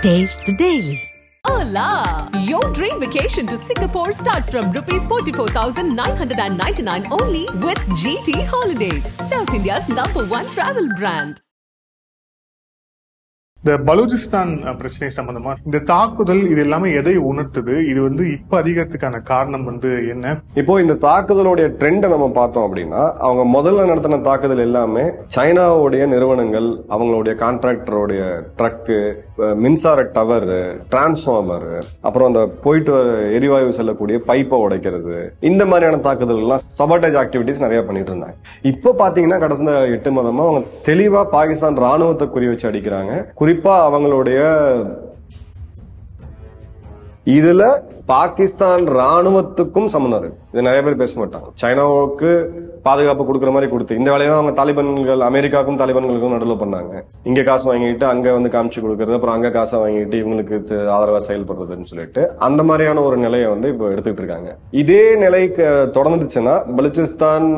Taste the Daily. Hola! Your dream vacation to Singapore starts from rupees 44,999 only with GT Holidays, South India's #1 travel brand. இந்த பலூச்சிஸ்தான் பிரச்சனை சம்பந்தமா இந்த தாக்குதல் இது எல்லாமே எதை உணர்த்துது? இது இப்ப அதிகத்துக்கான காரணம் என்ன? இப்போ இந்த தாக்குதலுடைய ட்ரெண்டை நம்ம பார்த்தோம் அப்படின்னா, அவங்க முதல்ல நடத்தின தாக்குதல் எல்லாமே சைனாவுடைய நிறுவனங்கள், அவங்களுடைய கான்ட்ராக்டருடைய ட்ரக்கு, மின்சார டவர், டிரான்ஸ்ஃபார்மர், அப்புறம் அந்த போயிட்டு எரிவாயு செல்லக்கூடிய பைப்பை உடைக்கிறது, இந்த மாதிரியான தாக்குதல் எல்லாம் சபாட்டேஜ் ஆக்டிவிட்டிஸ் நிறைய பண்ணிட்டு இருந்தாங்க. இப்போ பாத்தீங்கன்னா கடந்த 8 மாதமா அவங்க தெளிவா பாகிஸ்தான் ராணுவத்தை குறி வச்சு அடிக்கிறாங்க. குறிப்பா அவங்களுடைய இதுல பாகிஸ்தான் ராணுவத்துக்கும் சம்பந்தம் இருக்கு. இது நிறைய பேர் பேச மாட்டாங்க. சைனாவுக்கு பாதுகாப்பு கொடுக்குற மாதிரி கொடுத்து இந்த வேலையை தான் அவங்க தாலிபான்கள், அமெரிக்காவுக்கும் தாலிபான்களுக்கும் நடுவில் பண்ணாங்க. இங்க காசு வாங்கிட்டு அங்க காமிச்சு கொடுக்கறது, அப்புறம் அங்க காசை வாங்கிட்டு இவங்களுக்கு ஆதரவா செயல்படுறதுன்னு சொல்லிட்டு அந்த மாதிரியான ஒரு நிலையை இப்போ எடுத்துக்கிட்டு இருக்காங்க. இதே நிலைக்கு தொடர்ந்துச்சுன்னா பலூச்சிஸ்தான்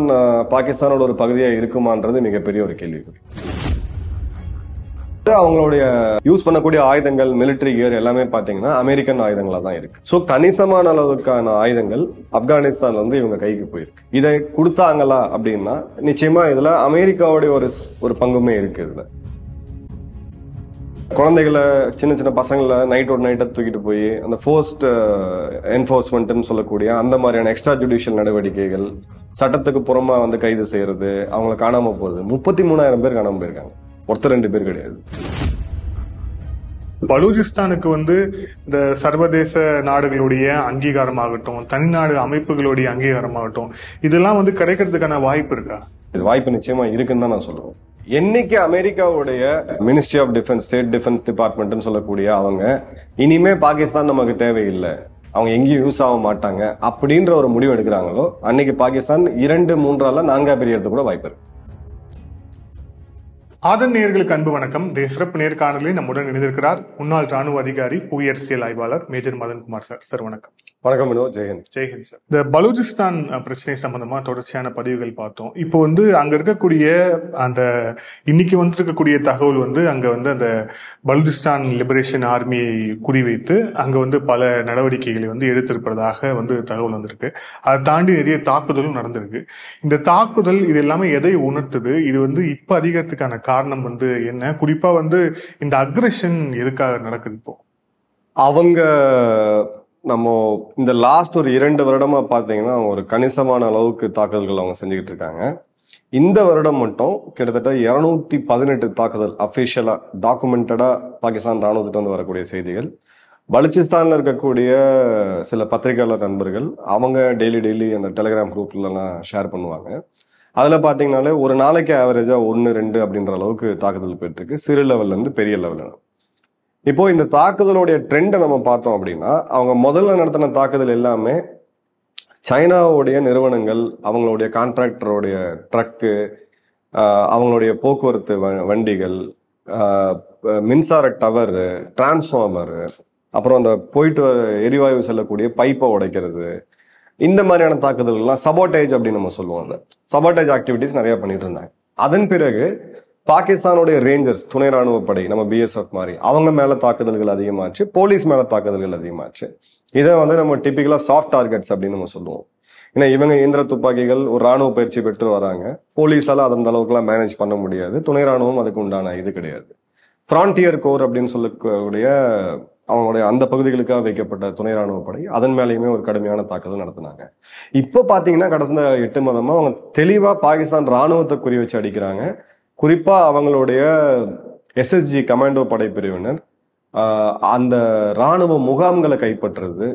பாகிஸ்தானோட ஒரு பகுதியா இருக்குமான்றது மிகப்பெரிய ஒரு கேள்விக்குறி. அவங்களுடைய யூஸ் பண்ணக்கூடிய ஆயுதங்கள், மிலிட்டரி கியர் எல்லாமே பாத்தீங்கன்னா அமெரிக்கன் ஆயுதங்களா தான் இருக்கு. சோ கணிசமான அளவுக்கான ஆயுதங்கள் ஆப்கானிஸ்தான்ல இவங்க கைக்கு போயிருக்கு. இதை கொடுத்தாங்களா அப்படின்னா நிச்சயமா இதுல அமெரிக்காவுடைய ஒரு பங்குமே இருக்கு. இதுல குழந்தைகளை, சின்ன சின்ன பசங்களை நைட்டோட நைட்டை தூக்கிட்டு போய் அந்த ஃபோர்ஸ்ட் என்போர்ஸ்மெண்ட் சொல்லக்கூடிய அந்த மாதிரியான எக்ஸ்ட்ரா ஜுடிஷியல் நடவடிக்கைகள், சட்டத்துக்கு புறமா கைது செய்யறது, அவங்களை காணாம போகுது. 33,000 பேர் காணாம போயிருக்காங்க. ஒருத்தர் 2 பேர் கிடையாது. பலூச்சிஸ்தானுக்கு இந்த சர்வதேச நாடுகளுடைய அங்கீகாரமாகட்டும், தனிநாடு அமைப்புகளுடைய அங்கீகாரமாகட்டும், இதெல்லாம் கிடைக்கிறதுக்கான வாய்ப்பு இருக்கா? வாய்ப்பு நிச்சயமா இருக்குன்னு தான் நான் சொல்லுவேன். என்னைக்கு அமெரிக்காவுடைய ministry of defence, state defence department சொல்லக்கூடிய அவங்க இனிமே பாகிஸ்தான் நமக்கு தேவையில்லை, அவங்க எங்கேயும் யூஸ் ஆக மாட்டாங்க அப்படின்ற ஒரு முடிவு எடுக்கிறாங்களோ அன்னைக்கு பாகிஸ்தான் 2, 3 4 பிரியறது கூட வாய்ப்பு இருக்கு. ஆதன் நேயர்களுக்கு அன்பு வணக்கம். சிறப்பு நேர்காணலில் நம்முடன் இணைந்திருக்கிறார் முன்னாள் ராணுவ அதிகாரி, புவியரசியல் ஆய்வாளர் மேஜர் மதன்குமார் சார். சார் வணக்கம். வணக்கம் வினோத். ஜெயஹிந்த். ஜெயஹிந்த் சார். இந்த பலூச்சிஸ்தான் பிரச்சனை சம்பந்தமா தொடர்ச்சியான பதிவுகள் பார்த்தோம். இப்போ அங்க இருக்கக்கூடிய அந்த இன்னைக்கு இருக்கக்கூடிய தகவல் அங்க அந்த பலூச்சிஸ்தான் லிபரேஷன் ஆர்மியை குறிவைத்து அங்க பல நடவடிக்கைகளை எடுத்திருப்பதாக தகவல் வந்திருக்கு. அதை தாண்டி நிறைய தாக்குதலும் நடந்திருக்கு. இந்த தாக்குதல் இது எல்லாமே எதை உணர்த்துது? இது இப்ப அதிகத்துக்கான காரணம் என்ன? குறிப்பா இந்த அக்ரெஷன் எதுக்காக நடக்குது? இப்போ அவங்க நம்ம இந்த லாஸ்ட் ஒரு 2 வருடமா பாத்தீங்கன்னா ஒரு கணிசமான அளவுக்கு தாக்குதல்கள் அவங்க செஞ்சுக்கிட்டு இருக்காங்க. இந்த வருடம் மட்டும் கிட்டத்தட்ட 218 தாக்குதல் அபிஷியலா டாக்குமெண்டடா பாகிஸ்தான் ராணுவத்திட்ட வரக்கூடிய செய்திகள். பலூச்சிஸ்தான்ல இருக்கக்கூடிய சில பத்திரிகையாளர் நண்பர்கள் அவங்க டெய்லி அந்த டெலிகிராம் குரூப்ல எல்லாம் ஷேர் பண்ணுவாங்க. அதுல பாத்தீங்கன்னாலே ஒரு நாளைக்கு ஆவரேஜா 1, 2 அப்படின்ற அளவுக்கு தாக்குதல் போயிட்டு இருக்கு, சிறு லெவல்ல இருந்து பெரிய லெவல்ல. இப்போ இந்த தாக்குதலுடைய ட்ரெண்டை நம்ம பார்த்தோம் அப்படின்னா, அவங்க முதல்ல நடத்தின தாக்குதல் எல்லாமே சைனாவுடைய நிறுவனங்கள், அவங்களுடைய கான்ட்ராக்டருடைய ட்ரக்கு, அவங்களுடைய போக்குவரத்து வண்டிகள், மின்சார டவர், டிரான்ஸ்ஃபார்மர், அப்புறம் அந்த போயிட்டு எரிவாயு செல்லக்கூடிய பைப்பை உடைக்கிறது, இந்த மாதிரியான தாக்குதல் எல்லாம் சபாட்டேஜ் அப்படின்னு நம்ம சொல்லுவோம். சபாட்டேஜ் ஆக்டிவிட்டிஸ் நிறைய பண்ணிட்டு இருந்தாங்க. அதன் பிறகு பாகிஸ்தானுடைய ரேஞ்சர்ஸ், துணை ராணுவ படை, நம்ம BSF மாதிரி அவங்க மேல தாக்குதல்கள் அதிகமாச்சு, போலீஸ் மேல தாக்குதல்கள் அதிகமாச்சு. இதை நம்ம டிபிக்கலா சாஃப்ட் டார்கெட்ஸ் அப்படின்னு நம்ம சொல்லுவோம். ஏன்னா இவங்க இயந்திர துப்பாக்கிகள், ஒரு ராணுவ பயிற்சி பெற்று வராங்க. போலீஸால அந்த அளவுக்கு எல்லாம் மேனேஜ் பண்ண முடியாது. துணை ராணுவம் அதுக்கு உண்டான இது கிடையாது. ஃப்ரான்டியர் கோர் அப்படின்னு சொல்லக்கூடிய அவங்களுடைய அந்த பகுதிகளுக்காக வைக்கப்பட்ட துணை ராணுவ படை, அதன் மேலேயுமே ஒரு கடுமையான தாக்குதல் நடத்தினாங்க. இப்போ பாத்தீங்கன்னா கடந்த 8 மாதமா அவங்க தெளிவா பாகிஸ்தான் ராணுவத்தை குறி வச்சு அடிக்கிறாங்க. குறிப்பா அவங்களுடைய SSG கமாண்டோ படைப்பிரிவினர் அந்த ராணுவ முகாம்களை கைப்பற்றுறது,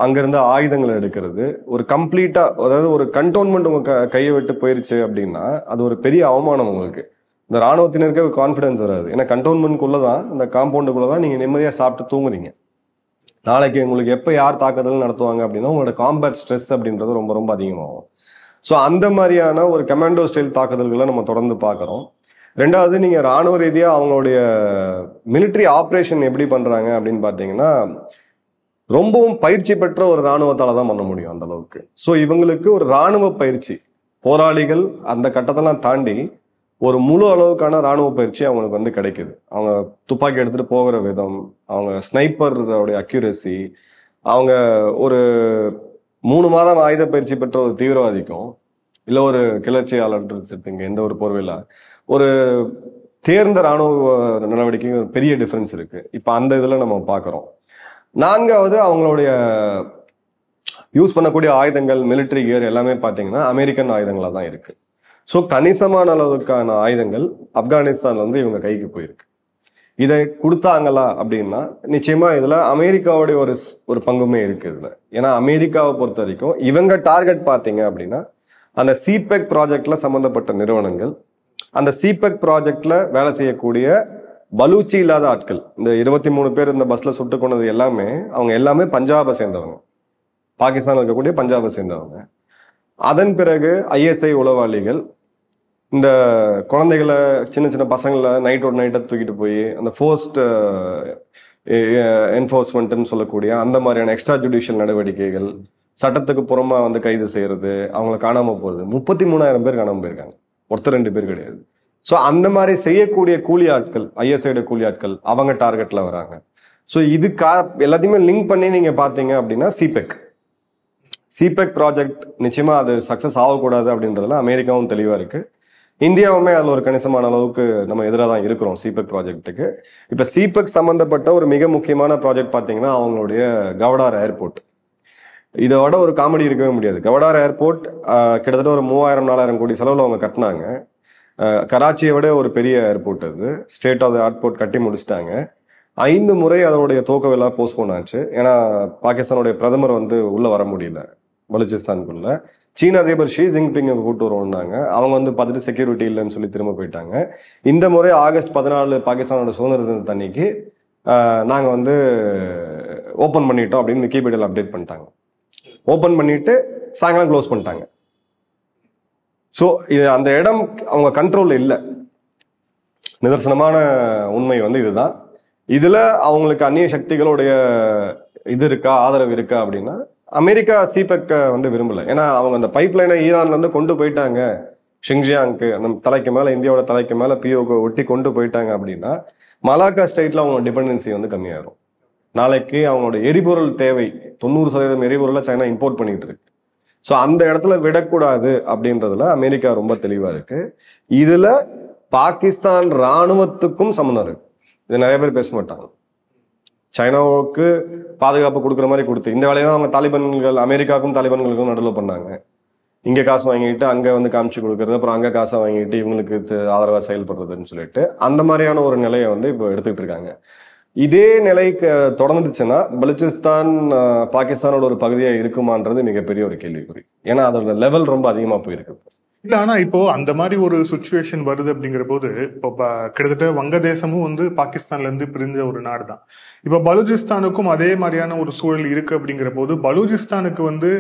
அங்கிருந்து ஆயுதங்களை எடுக்கிறது, ஒரு கம்ப்ளீட்டா, அதாவது ஒரு கண்டோன்மெண்ட் உங்க கையை விட்டு போயிருச்சு அப்படின்னா அது ஒரு பெரிய அவமானம். உங்களுக்கு இந்த ராணுவத்தினருக்கே ஒரு கான்பிடன்ஸ் வராது. ஏன்னா கண்டோன்மெண்ட்குள்ளதான், இந்த காம்பவுண்டுக்குள்ளதான் நீங்க நிம்மதியா சாப்பிட்டு தூங்குறீங்க. நாளைக்கு உங்களுக்கு எப்ப யார் தாக்குதல் நடத்துவாங்க அப்படின்னா உங்களோட காம்பேட் ஸ்ட்ரெஸ் அப்படின்றது ரொம்ப ரொம்ப அதிகமாகும். ஸோ அந்த மாதிரியான ஒரு கமாண்டோ ஸ்டைல் தாக்குதல்களை நம்ம தொடர்ந்து பார்க்குறோம். 2வது, நீங்க ராணுவ ரீதியா அவங்களுடைய மிலிட்டரி ஆப்ரேஷன் எப்படி பண்றாங்க அப்படின்னு பாத்தீங்கன்னா, ரொம்பவும் பயிற்சி பெற்ற ஒரு ராணுவத்தால தான் பண்ண முடியும் அந்த அளவுக்கு. ஸோ இவங்களுக்கு ஒரு ராணுவ பயிற்சி, போராளிகள் அந்த கட்டத்தெல்லாம் தாண்டி ஒரு முழு அளவுக்கான ராணுவ பயிற்சி அவங்களுக்கு வந்து கிடைக்குது. அவங்க துப்பாக்கி எடுத்துட்டு போகிற விதம், அவங்க ஸ்னைப்பரோடைய அக்யூரசி, அவங்க ஒரு 3 மாதம் ஆயுத பயிற்சி பெற்ற ஒரு தீவிரவாதிக்கும் இல்ல ஒரு கிளர்ச்சியாளர் எடுத்துங்க எந்த ஒரு போர்வையில ஒரு தேர்ந்த ராணுவ நடவடிக்கையும் ஒரு பெரிய டிஃபரன்ஸ் இருக்கு. இப்ப அந்த இதுல நம்ம பாக்குறோம். 4வது அவங்களுடைய யூஸ் பண்ணக்கூடிய ஆயுதங்கள், மிலிட்டரி கியர் எல்லாமே பாத்தீங்கன்னா அமெரிக்கன் ஆயுதங்களா தான் இருக்கு. ஸோ கணிசமான அளவுக்கான ஆயுதங்கள் ஆப்கானிஸ்தான்ல வந்து இவங்க கைக்கு போயிருக்கு. இதை கொடுத்தாங்களா அப்படின்னா நிச்சயமா இதுல அமெரிக்காவுடைய ஒரு பங்குமே இருக்கு இதுல. ஏன்னா அமெரிக்காவை பொறுத்த வரைக்கும் இவங்க டார்கெட் பாத்தீங்க அப்படின்னா அந்த சிபெக் ப்ராஜெக்ட்ல சம்பந்தப்பட்ட நிறுவனங்கள், அந்த சிபெக் ப்ராஜெக்ட்ல வேலை செய்யக்கூடிய பலூச்சி இல்லாத ஆட்கள். இந்த 23 பேர் இந்த பஸ்ல சுட்டு கொண்டது எல்லாமே அவங்க எல்லாமே பஞ்சாபை சேர்ந்தவங்க, பாகிஸ்தான் இருக்கக்கூடிய பஞ்சாபை சேர்ந்தவங்க. அதன் பிறகு ஐஎஸ்ஐ உளவாளிகள் இந்த குழந்தைகளை, சின்ன சின்ன பசங்களை நைட்டோட நைட்டை தூக்கிட்டு போய் அந்த ஃபோர்ஸ்ட் என்ஃபோர்ஸ்மெண்ட்னு சொல்லக்கூடிய அந்த மாதிரியான எக்ஸ்ட்ரா ஜுடிஷியல் நடவடிக்கைகள், சட்டத்துக்கு புறமா வந்து கைது செய்யறது, அவங்கள காணாம போகுது. 33,000 பேர் காணாம போயிருக்காங்க, ஒருத்தர் 2 பேர் கிடையாது. ஸோ அந்த மாதிரி செய்யக்கூடிய கூலி ஆட்கள், ஐஎஸ்ஐட கூலி ஆட்கள் அவங்க டார்கெட்ல வராங்க. ஸோ இது எல்லாத்தையுமே லிங்க் பண்ணி நீங்க பாத்தீங்க அப்படின்னா சிபெக் ப்ராஜெக்ட் நிச்சயமா அது சக்சஸ் ஆகக்கூடாது அப்படின்றதுல அமெரிக்காவும் தெளிவா இருக்கு. இந்தியாவுமே அதுல ஒரு கணிசமான அளவுக்கு நம்ம எதிராக தான் இருக்கிறோம் சிபெக் ப்ராஜெக்ட்டுக்கு. இப்ப சிபெக் சம்பந்தப்பட்ட ஒரு மிக முக்கியமான ப்ராஜெக்ட் பாத்தீங்கன்னா அவங்களுடைய கவடார் ஏர்போர்ட். இதோட ஒரு காமெடி இருக்கவே முடியாது. கவடார் ஏர்போர்ட் கிட்டத்தட்ட ஒரு 3,000-4,000 கோடி செலவுல அவங்க கட்டினாங்க. கராச்சியை விட ஒரு பெரிய ஏர்போர்ட் அது. ஸ்டேட் ஆஃப் த ஏர்போர்ட் கட்டி முடிச்சிட்டாங்க. 5 முறை அதோடைய துவக்க விழா போஸ்ட்போன் ஆச்சு. ஏன்னா பாகிஸ்தானுடைய பிரதமர் வந்து உள்ள வர முடியல பலுச்சிஸ்தானுக்குள்ள. சீன அதிபர் ஷி ஜின்பிங் கூட்டு வருவாங்க. அவங்க வந்து பார்த்துட்டு செக்யூரிட்டி இல்லைன்னு சொல்லி திரும்ப போயிட்டாங்க. இந்த முறை ஆகஸ்ட் 14 பாகிஸ்தானோட சுதந்திர தினத்தன்னைக்கு நாங்க வந்து ஓபன் பண்ணிட்டோம் அப்படின்னு விக்கிபீடியால அப்டேட் பண்ணிட்டாங்க. ஓபன் பண்ணிட்டு சாயங்காலம் க்ளோஸ் பண்ணிட்டாங்க. ஸோ இது அந்த இடம் அவங்க கண்ட்ரோல்ல இல்லை. நிதர்சனமான உண்மை வந்து இதுதான். இதுல அவங்களுக்கு அந்நிய சக்திகளுடைய இது இருக்கா, ஆதரவு இருக்கா அப்படின்னா அமெரிக்கா சிபெக்க வந்து விரும்பல. ஏன்னா அவங்க அந்த பைப் லைனை ஈரான்ல இருந்து கொண்டு போயிட்டாங்க ஷிங்ஜியாங்க்கு, அந்த தலைக்கு மேல, இந்தியாவோட தலைக்கு மேல பிஓக்கு ஒட்டி கொண்டு போயிட்டாங்க அப்படின்னா மலாக்கா ஸ்டேட்ல அவங்க டிபெண்டன்சி வந்து கம்மியாயிரும். நாளைக்கு அவங்களோட எரிபொருள் தேவை 90% எரிபொருளை சைனா இம்போர்ட் பண்ணிட்டு இருக்கு. ஸோ அந்த இடத்துல விடக்கூடாது அப்படின்றதுல அமெரிக்கா ரொம்ப தெளிவா இருக்கு. இதுல பாகிஸ்தான் ராணுவத்துக்கும் சம்மந்தம் இருக்கு. இது நிறைய பேர் பேச மாட்டாங்க. சைனாவுக்கு பாதுகாப்பு கொடுக்குற மாதிரி கொடுத்து இந்த வேலையை தான் அவங்க தாலிபான்கள், அமெரிக்காவுக்கும் தாலிபான்களுக்கும் நடுவில் பண்ணாங்க. இங்க காசு வாங்கிட்டு அங்க வந்து காமிச்சு கொடுக்கறது, அப்புறம் அங்க காசை வாங்கிட்டு இவங்களுக்கு ஆதரவா செயல்படுறதுன்னு சொல்லிட்டு அந்த மாதிரியான ஒரு நிலையை வந்து இப்போ எடுத்துக்கிட்டு இருக்காங்க. இதே நிலைக்கு தொடர்ந்துச்சுன்னா பலுச்சிஸ்தான் பாகிஸ்தானோட ஒரு பகுதியா இருக்குமான்றது மிகப்பெரிய ஒரு கேள்விக்குறி. ஏன்னா அதோட லெவல் ரொம்ப அதிகமா போயிருக்கு. இல்ல, ஆனா இப்போ அந்த மாதிரி ஒரு சுச்சுவேஷன் வருது அப்படிங்கிற போது இப்போ கிட்டத்தட்ட வங்கதேசமும் வந்து பாகிஸ்தான்ல இருந்து பிரிஞ்ச ஒரு நாடு தான். இப்ப பலூச்சிஸ்தானுக்கும் அதே மாதிரியான ஒரு சூழல் இருக்கு அப்படிங்கிற போது பலூச்சிஸ்தானுக்கு வந்து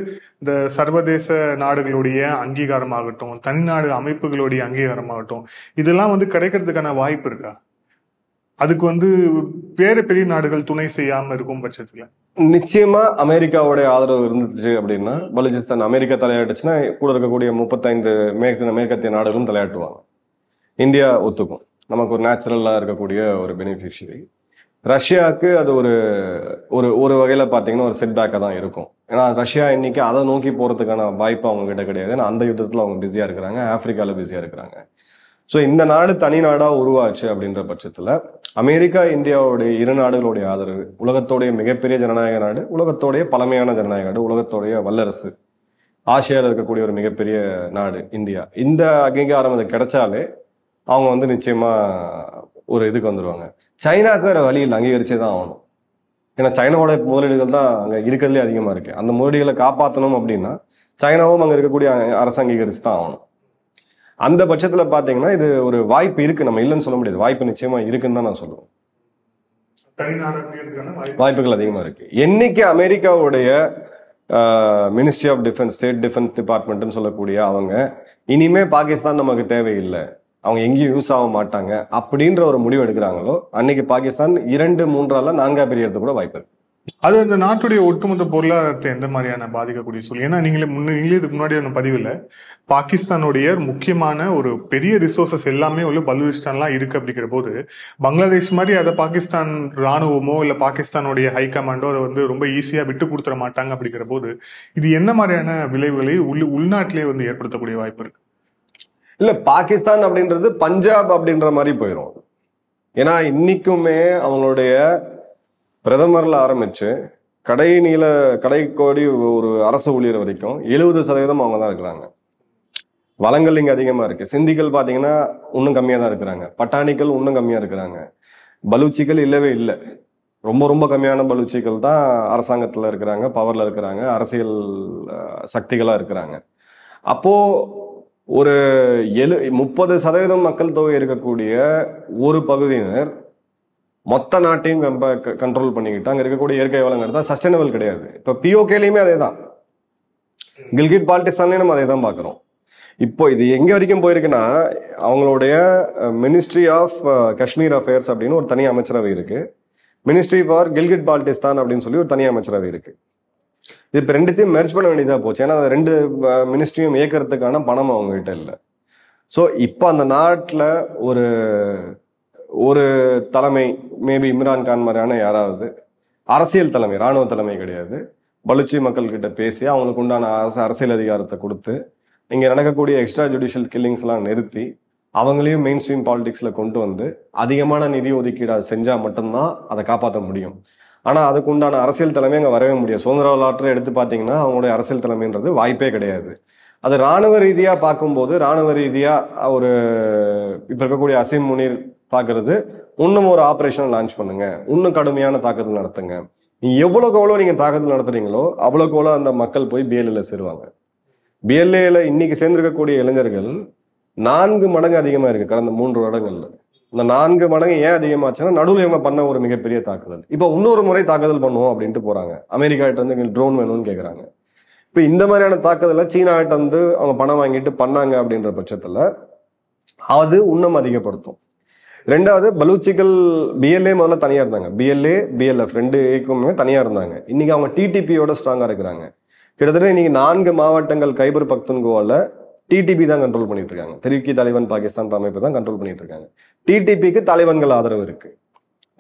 இந்த சர்வதேச நாடுகளுடைய அங்கீகாரமாகட்டும், தனிநாடு அமைப்புகளுடைய அங்கீகாரமாகட்டும், இதெல்லாம் வந்து கிடைக்கிறதுக்கான வாய்ப்பு இருக்கா? அதுக்கு வந்து வேற பெரிய நாடுகள் துணை செய்யாம இருக்கும் பட்சத்துல நிச்சயமா அமெரிக்காவுடைய ஆதரவு இருந்துச்சு அப்படின்னா பலுச்சிஸ்தான் அமெரிக்கா தலையாட்டுச்சுன்னா கூட இருக்கக்கூடிய 35 மேற்கத்திய நாடுகளும் தலையாட்டுவாங்க. இந்தியா ஒத்துக்கும், நமக்கு ஒரு நேச்சுரலா இருக்கக்கூடிய ஒரு பெனிஃபிஷியரி. ரஷ்யாவுக்கு அது ஒரு வகையில பாத்தீங்கன்னா ஒரு செட்பேக்கா தான் இருக்கும். ஏன்னா ரஷ்யா இன்னைக்கு அதை நோக்கி போறதுக்கான வாய்ப்பு அவங்க கிட்ட கிடையாது. ஏன்னா அந்த யுத்தத்துல அவங்க பிஸியா இருக்கிறாங்க, ஆப்பிரிக்கால பிஸியா இருக்கிறாங்க. ஸோ இந்த நாடு தனி நாடா உருவாச்சு அப்படின்ற பட்சத்துல அமெரிக்கா இந்தியாவுடைய 2 நாடுகளுடைய ஆதரவு, உலகத்தோடைய மிகப்பெரிய ஜனநாயக நாடு, உலகத்தோடைய பழமையான ஜனநாயக நாடு, உலகத்தோடைய வல்லரசு, ஆசியாவில் இருக்கக்கூடிய ஒரு மிகப்பெரிய நாடு இந்தியா, இந்த அங்கீகாரம் அது கிடைச்சாலே அவங்க வந்து நிச்சயமா ஒரு இதுக்கு வந்துருவாங்க. சைனாக்கு வேற வழியில் அங்கீகரிச்சே தான் ஆகணும். ஏன்னா சைனாவோட முதலீடுகள் தான் அங்க இருக்கிறதுலே அதிகமா இருக்கு. அந்த முதலீடுகளை காப்பாற்றணும் அப்படின்னா சைனாவும் அங்க இருக்கக்கூடிய அரசு அங்கீகரிச்சு தான் ஆகணும். அந்த பட்சத்துல பாத்தீங்கன்னா இது ஒரு வாய்ப்பு இருக்கு, நம்ம இல்லைன்னு சொல்ல முடியாது, வாய்ப்பு நிச்சயமா இருக்குன்னு தான் நான் சொல்லுவேன். வாய்ப்புகள் அதிகமா இருக்கு. என்னைக்கு அமெரிக்காவுடைய ministry of defence, state defence டிபார்ட்மெண்ட்னு சொல்லக்கூடிய அவங்க இனிமே பாகிஸ்தான் நமக்கு தேவையில்லை, அவங்க எங்கேயும் யூஸ் ஆக மாட்டாங்க அப்படின்ற ஒரு முடிவு எடுக்கிறாங்களோ அன்னைக்கு பாகிஸ்தான் 2, 3 4 பிரியறது கூட வாய்ப்பு இருக்கு. அது அந்த நாட்டுடைய ஒட்டுமொத்த பொருளாதாரத்தை எந்த மாதிரியான பாதிக்கக்கூடிய சூழல்? ஏன்னா நீங்களே இதுக்கு முன்னாடி ஒன்று பதிவில் பாகிஸ்தானுடைய முக்கியமான ஒரு பெரிய ரிசோர்சஸ் எல்லாமே உள்ள பலூச்சிஸ்தான்லாம் இருக்கு அப்படிங்கிற போது பங்களாதேஷ் மாதிரி அதை பாகிஸ்தான் ராணுவமோ இல்லை பாகிஸ்தானுடைய ஹை கமாண்டோ அதை வந்து ரொம்ப ஈஸியா விட்டு கொடுத்துட மாட்டாங்க அப்படிங்கிற போது இது என்ன மாதிரியான விளைவுகளை உள்நாட்டிலே வந்து ஏற்படுத்தக்கூடிய வாய்ப்பு இருக்கு? இல்ல, பாகிஸ்தான் அப்படின்றது பஞ்சாப் அப்படின்ற மாதிரி போயிடும். ஏன்னா இன்னைக்குமே அவங்களுடைய பிரதமர்ல ஆரம்பிச்சு கடைக்கோடி ஒரு அரசு ஊழியர் வரைக்கும் 70% அவங்க தான் இருக்கிறாங்க. வளங்கள் இங்க அதிகமா இருக்கு. சிந்திகள் பாத்தீங்கன்னா இன்னும் கம்மியா தான் இருக்கிறாங்க. பட்டாணிகள் இன்னும் கம்மியா இருக்கிறாங்க. பலூச்சிகள் இல்லவே இல்லை. ரொம்ப ரொம்ப கம்மியான பலூச்சிகள் தான் அரசாங்கத்துல இருக்கிறாங்க, பவர்ல இருக்கிறாங்க, அரசியல் சக்திகளா இருக்கிறாங்க. அப்போ ஒரு 30% மக்கள் தொகை இருக்கக்கூடிய ஒரு பகுதியினர் மொத்த நாட்டையும் கண்ட்ரோல் பண்ணிக்கிட்டு அங்க இருக்கக்கூடிய இயற்கை வளங்கள் தான் சஸ்டைனபிள் கிடையாது. இப்ப பிஓகேலயுமே அதே தான், கில்கிட் பால்டிஸ்தான்லயும் நம்ம அதே தான் பாக்குறோம். இப்போ இது எங்க வரைக்கும் போயிருக்குன்னா அவங்களுடைய மினிஸ்ட்ரி ஆஃப் காஷ்மீர் அஃபேர்ஸ் அப்படின்னு ஒரு தனி அமைச்சரவை இருக்கு, மினிஸ்ட்ரி ஃபார் கில்கிட் பால்டிஸ்தான் அப்படின்னு சொல்லி ஒரு தனி அமைச்சரவை இருக்கு. இது இப்ப ரெண்டுத்தையும் மெர்ஜ் பண்ண வேண்டியதா போச்சு. ஏன்னா அந்த ரெண்டு மினிஸ்ட்ரியும் இயக்கிறதுக்கான பணம் அவங்க கிட்ட இல்லை. ஸோ இப்போ அந்த நாட்டில் ஒரு தலைமை, மேபி இம்ரான் கான் மாதிரியான யாராவது அரசியல் தலைமை, ராணுவ தலைமை கிடையாது, பலுச்சி மக்கள் கிட்ட பேசி அவங்களுக்கு உண்டான அரசியல் அதிகாரத்தை கொடுத்து இங்க நடக்கக்கூடிய எக்ஸ்ட்ரா ஜுடிஷியல் கில்லிங்ஸ் எல்லாம் நிறுத்தி அவங்களையும் மெயின் ஸ்ட்ரீம் பாலிடிக்ஸ்ல கொண்டு வந்து அதிகமான நிதி ஒதுக்கீடு செஞ்சா மட்டும்தான் அதை காப்பாற்ற முடியும். ஆனா அதுக்கு உண்டான அரசியல் தலைமை அங்க வரவே முடியாது. சுதந்திர வரலாற்றை எடுத்து பாத்தீங்கன்னா அவங்களுடைய அரசியல் தலைமைன்றது வாய்ப்பே கிடையாது. அது ராணுவ ரீதியா பார்க்கும்போது, ராணுவ ரீதியா ஒரு இப்ப இருக்கக்கூடிய அசீம் முனீர் பாக்குறது, இன்னும் ஒரு ஆபரேஷன் லான்ச் பண்ணுங்க, இன்னும் கடுமையான தாக்குதல் நடத்துங்க. எவ்வளவுக்கு எவ்வளவு நீங்க தாக்குதல் நடத்துறீங்களோ அவ்வளவுக்கு எவ்வளவு அந்த மக்கள் போய் பிஎல்ஏல சேருவாங்க. பிஎல்ஏல இன்னைக்கு சேர்ந்திருக்கக்கூடிய இளைஞர்கள் 4 மடங்கு அதிகமா இருக்கு கடந்த 3 வருடங்கள்ல. இந்த 4 மடங்கு ஏன் அதிகமாச்சுன்னா நடுவில் இவங்க பண்ண ஒரு மிகப்பெரிய தாக்குதல். இப்ப இன்னொரு முறை தாக்குதல் பண்ணுவோம் அப்படின்ட்டு போறாங்க. அமெரிக்கா கிட்ட இருந்து ட்ரோன் வேணும்னு கேக்குறாங்க. இப்ப இந்த மாதிரியான தாக்குதலை சீனா கிட்ட வந்து அவங்க பணம் வாங்கிட்டு பண்ணாங்க அப்படின்ற பட்சத்துல அது இன்னும் அதிகப்படுத்தும். ரெண்டாவது, பலூச்சிகள் பிஎல்ஏ முதல்ல தனியா இருந்தாங்க, பிஎல்ஏ பிஎல்எஃப் 2 இயக்கமுமே தனியா இருந்தாங்க. இன்னைக்கு அவங்க டிடிபியோட ஸ்ட்ராங்கா இருக்கிறாங்க. கிட்டத்தட்ட இன்னைக்கு 4 மாவட்டங்கள் கைபர் பக்துன்கோவால டிடிபி தான் கண்ட்ரோல் பண்ணிட்டு இருக்காங்க. தெஹ்ரீக் தாலிபான் பாகிஸ்தான் அமைப்பு தான் கண்ட்ரோல் பண்ணிட்டு இருக்காங்க. டிடிபிக்கு தாலிபான்கள் ஆதரவு இருக்கு.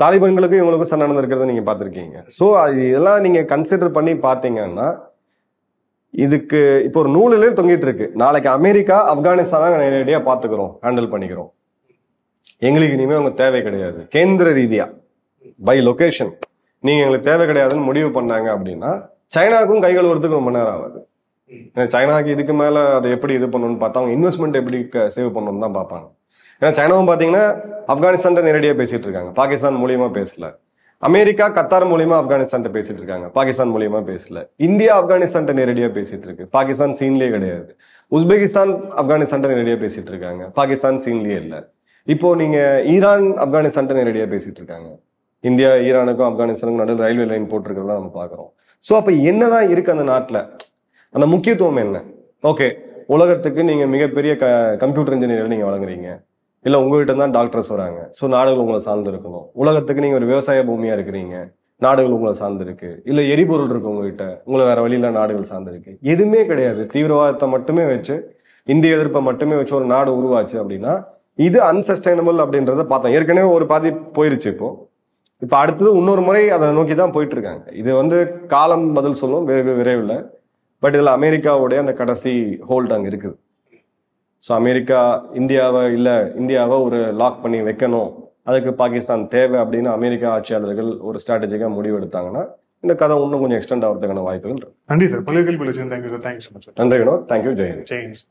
தாலிபான்களுக்கும் இவங்களுக்கும் சண்டை நடந்திருக்கிறத நீங்க பாத்திருக்கீங்க. சோ இதெல்லாம் நீங்க கன்சிடர் பண்ணி பாத்தீங்கன்னா இதுக்கு இப்போ ஒரு நூலிலே தொங்கிட்டு இருக்கு. நாளைக்கு அமெரிக்கா ஆப்கானிஸ்தான் நேரடியா பாத்துக்கிறோம், ஹேண்டில் பண்ணிக்கிறோம், எங்களுக்கு இனிமே அவங்க தேவை கிடையாது, கேந்திர ரீதியா பை லொகேஷன் நீங்க எங்களுக்கு தேவை கிடையாதுன்னு முடிவு பண்ணாங்க அப்படின்னா சைனாவுக்கும் கைகள் வரதுக்கு ரொம்ப நேரம் ஆகுது. சைனாக்கு இதுக்கு மேல அதை எப்படி இது பண்ணணும்னு பார்த்தா அவங்க இன்வெஸ்ட்மெண்ட் எப்படி சேவ் பண்ணணும்னு தான் பார்ப்பாங்க. ஏன்னா சைனாவும் பாத்தீங்கன்னா ஆப்கானிஸ்தான் நேரடியா பேசிட்டு இருக்காங்க, பாகிஸ்தான் மூலியமா பேசல. அமெரிக்கா கத்தார் மூலியமா ஆப்கானிஸ்தான் பேசிட்டு இருக்காங்க, பாகிஸ்தான் மூலியமா பேசல. இந்தியா ஆப்கானிஸ்தான் நேரடியா பேசிட்டு இருக்கு, பாகிஸ்தான் சீன்லயே கிடையாது. உஸ்பெகிஸ்தான் ஆப்கானிஸ்தான் நேரடியா பேசிட்டு இருக்காங்க, பாகிஸ்தான் சீன்லயே இல்ல. இப்போ நீங்க ஈரான் ஆப்கானிஸ்தான் நேரடியா பேசிட்டு இருக்காங்க. இந்தியா ஈரானுக்கும் ஆப்கானிஸ்தானுக்கும் நடுவில் ரயில்வே லைன் போட்டிருக்கிறதா நம்ம பாக்குறோம். சோ அப்ப என்னதான் இருக்கு அந்த நாட்டுல, அந்த முக்கியத்துவம் என்ன? ஓகே, உலகத்துக்கு நீங்க மிகப்பெரிய கம்ப்யூட்டர் இன்ஜினியர் நீங்க வழங்குறீங்க, இல்ல உங்ககிட்ட தான் டாக்டர்ஸ் வராங்க, சோ நாடுகள் உங்களை சார்ந்து இருக்கணும். உலகத்துக்கு நீங்க ஒரு விவசாய பூமியா இருக்கிறீங்க, நாடுகள் உங்களை சார்ந்து இருக்கு. இல்ல எரிபொருள் இருக்கு உங்ககிட்ட, உங்களை வேற வழியில நாடுகள் சார்ந்து இருக்கு. எதுவுமே கிடையாது. தீவிரவாதத்தை மட்டுமே வச்சு, இந்திய எதிர்ப்பை மட்டுமே வச்சு ஒரு நாடு உருவாச்சு அப்படின்னா இது அன்சஸ்டைனபிள் அப்படின்றத பார்த்தோம். ஏற்கனவே ஒரு பாதி போயிருச்சு. இப்போ அடுத்தது இன்னொரு முறை அதை நோக்கி தான் போயிட்டு இருக்காங்க. இது காலம் பதில் சொல்லும் வெகு விரைவில். பட் இதுல அமெரிக்காவுடைய அந்த கடைசி ஹோல்ட் அங்க இருக்குது. ஸோ அமெரிக்கா இந்தியாவை ஒரு லாக் பண்ணி வைக்கணும், அதுக்கு பாகிஸ்தான் தேவை அப்படின்னு அமெரிக்கா ஆட்சியாளர்கள் ஒரு ஸ்ட்ராட்டஜிக்கா முடிவு எடுத்தாங்கன்னா இந்த கதை இன்னும் கொஞ்சம் எக்ஸ்டெண்ட் ஆகிறதுக்கான வாய்ப்புகள் இருக்கு. நன்றி சார். பல்வேறு கேள்வி. Thank you so much. நன்றி வினோத். தேங்க்யூ. ஜெயந்த்.